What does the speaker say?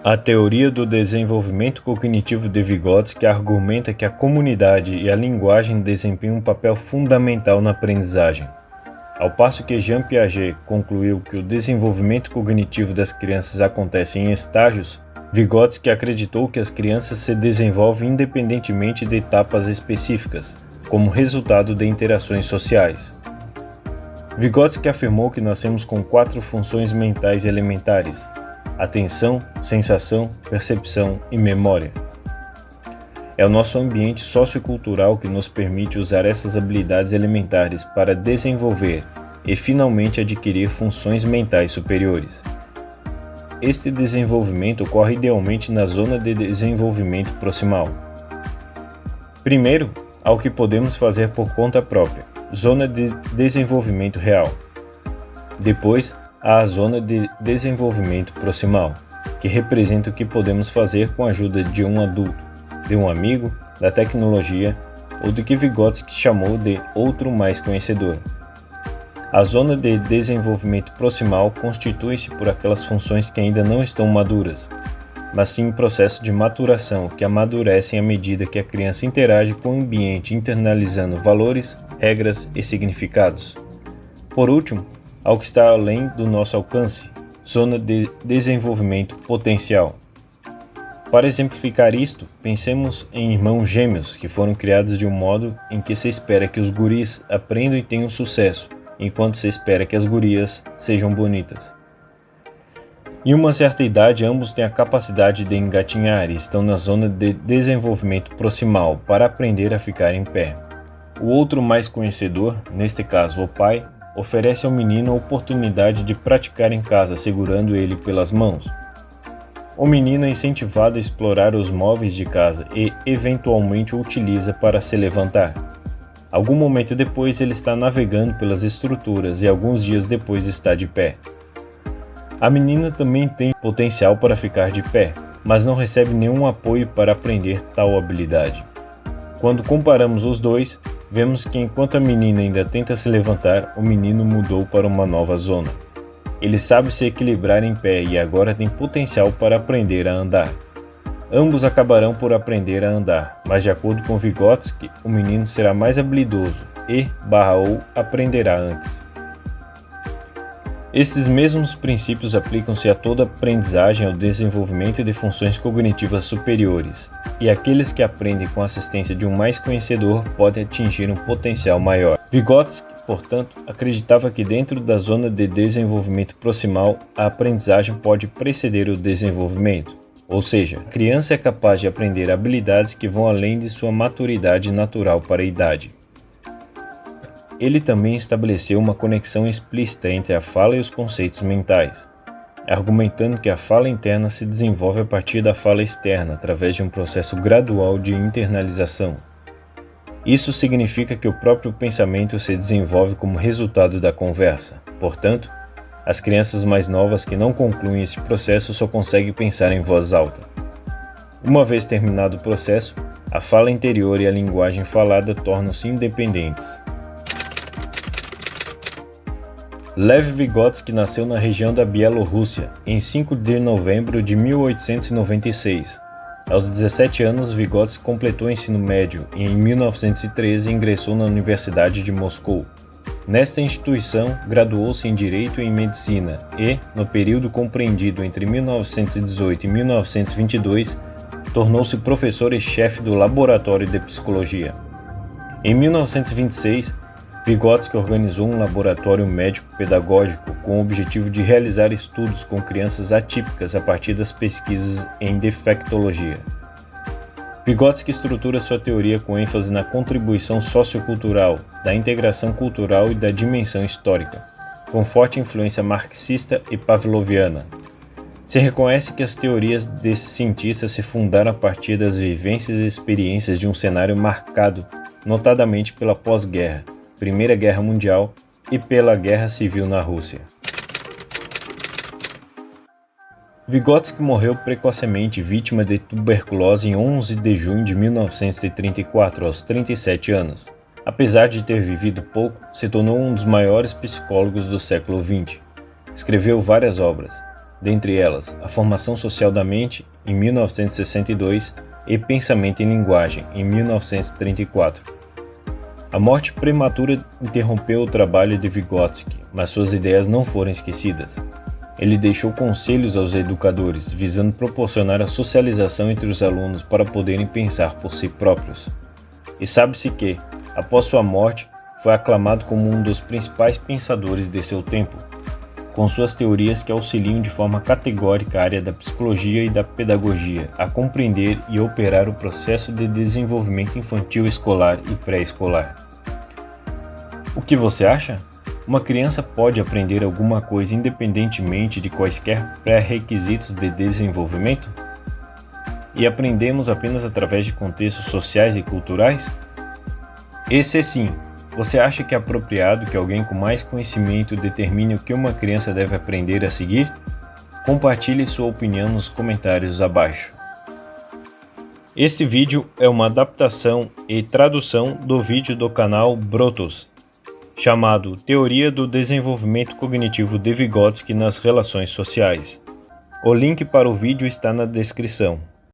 A teoria do desenvolvimento cognitivo de Vygotsky argumenta que a comunidade e a linguagem desempenham um papel fundamental na aprendizagem. Ao passo que Jean Piaget concluiu que o desenvolvimento cognitivo das crianças acontece em estágios, Vygotsky acreditou que as crianças se desenvolvem independentemente de etapas específicas, como resultado de interações sociais. Vygotsky afirmou que nascemos com 4 funções mentais elementares: atenção, sensação, percepção e memória. É o nosso ambiente sociocultural que nos permite usar essas habilidades elementares para desenvolver e finalmente adquirir funções mentais superiores. Este desenvolvimento ocorre idealmente na zona de desenvolvimento proximal. Primeiro, ao que podemos fazer por conta própria, zona de desenvolvimento real. Depois, há a zona de desenvolvimento proximal, que representa o que podemos fazer com a ajuda de um adulto, de um amigo, da tecnologia ou do que Vygotsky chamou de outro mais conhecedor. A zona de desenvolvimento proximal constitui-se por aquelas funções que ainda não estão maduras, mas sim em processo de maturação que amadurecem à medida que a criança interage com o ambiente internalizando valores, regras e significados. Por último, ao que está além do nosso alcance, zona de desenvolvimento potencial. Para exemplificar isto, pensemos em irmãos gêmeos que foram criados de um modo em que se espera que os guris aprendam e tenham sucesso, enquanto se espera que as gurias sejam bonitas. Em uma certa idade, ambos têm a capacidade de engatinhar e estão na zona de desenvolvimento proximal para aprender a ficar em pé. O outro mais conhecedor, neste caso o pai, oferece ao menino a oportunidade de praticar em casa segurando ele pelas mãos. O menino é incentivado a explorar os móveis de casa e, eventualmente, o utiliza para se levantar. Algum momento depois ele está navegando pelas estruturas e alguns dias depois está de pé. A menina também tem potencial para ficar de pé, mas não recebe nenhum apoio para aprender tal habilidade. Quando comparamos os dois, vemos que enquanto a menina ainda tenta se levantar, o menino mudou para uma nova zona. Ele sabe se equilibrar em pé e agora tem potencial para aprender a andar. Ambos acabarão por aprender a andar, mas de acordo com Vygotsky, o menino será mais habilidoso ou aprenderá antes. Estes mesmos princípios aplicam-se a toda aprendizagem ao desenvolvimento de funções cognitivas superiores, e aqueles que aprendem com a assistência de um mais conhecedor podem atingir um potencial maior. Vygotsky, portanto, acreditava que dentro da zona de desenvolvimento proximal, a aprendizagem pode preceder o desenvolvimento, ou seja, a criança é capaz de aprender habilidades que vão além de sua maturidade natural para a idade. Ele também estabeleceu uma conexão explícita entre a fala e os conceitos mentais, argumentando que a fala interna se desenvolve a partir da fala externa através de um processo gradual de internalização. Isso significa que o próprio pensamento se desenvolve como resultado da conversa. Portanto, as crianças mais novas que não concluem esse processo só conseguem pensar em voz alta. Uma vez terminado o processo, a fala interior e a linguagem falada tornam-se independentes. Lev Vygotsky nasceu na região da Bielorrússia, em 5 de novembro de 1896. Aos 17 anos, Vygotsky completou o ensino médio e, em 1913, ingressou na Universidade de Moscou. Nesta instituição, graduou-se em Direito e em Medicina e, no período compreendido entre 1918 e 1922, tornou-se professor e chefe do Laboratório de Psicologia. Em 1926, Vygotsky organizou um laboratório médico-pedagógico com o objetivo de realizar estudos com crianças atípicas a partir das pesquisas em defectologia. Vygotsky estrutura sua teoria com ênfase na contribuição sociocultural, da integração cultural e da dimensão histórica, com forte influência marxista e pavloviana. Se reconhece que as teorias desse cientista se fundaram a partir das vivências e experiências de um cenário marcado, notadamente pela pós-guerra, Primeira Guerra Mundial e pela Guerra Civil na Rússia. Vygotsky morreu precocemente vítima de tuberculose em 11 de junho de 1934, aos 37 anos. Apesar de ter vivido pouco, se tornou um dos maiores psicólogos do século XX. Escreveu várias obras. dentre elas A Formação Social da Mente, em 1962, e Pensamento em Linguagem, em 1934. A morte prematura interrompeu o trabalho de Vygotsky, mas suas ideias não foram esquecidas. Ele deixou conselhos aos educadores, visando proporcionar a socialização entre os alunos para poderem pensar por si próprios. E sabe-se que, após sua morte, foi aclamado como um dos principais pensadores de seu tempo, com suas teorias que auxiliam de forma categórica a área da psicologia e da pedagogia a compreender e operar o processo de desenvolvimento infantil escolar e pré-escolar. O que você acha? Uma criança pode aprender alguma coisa independentemente de quaisquer pré-requisitos de desenvolvimento? E aprendemos apenas através de contextos sociais e culturais? Esse sim. Você acha que é apropriado que alguém com mais conhecimento determine o que uma criança deve aprender a seguir? Compartilhe sua opinião nos comentários abaixo. Este vídeo é uma adaptação e tradução do vídeo do canal Brotos, chamado Teoria do Desenvolvimento Cognitivo de Vygotsky nas Relações Sociais. O link para o vídeo está na descrição.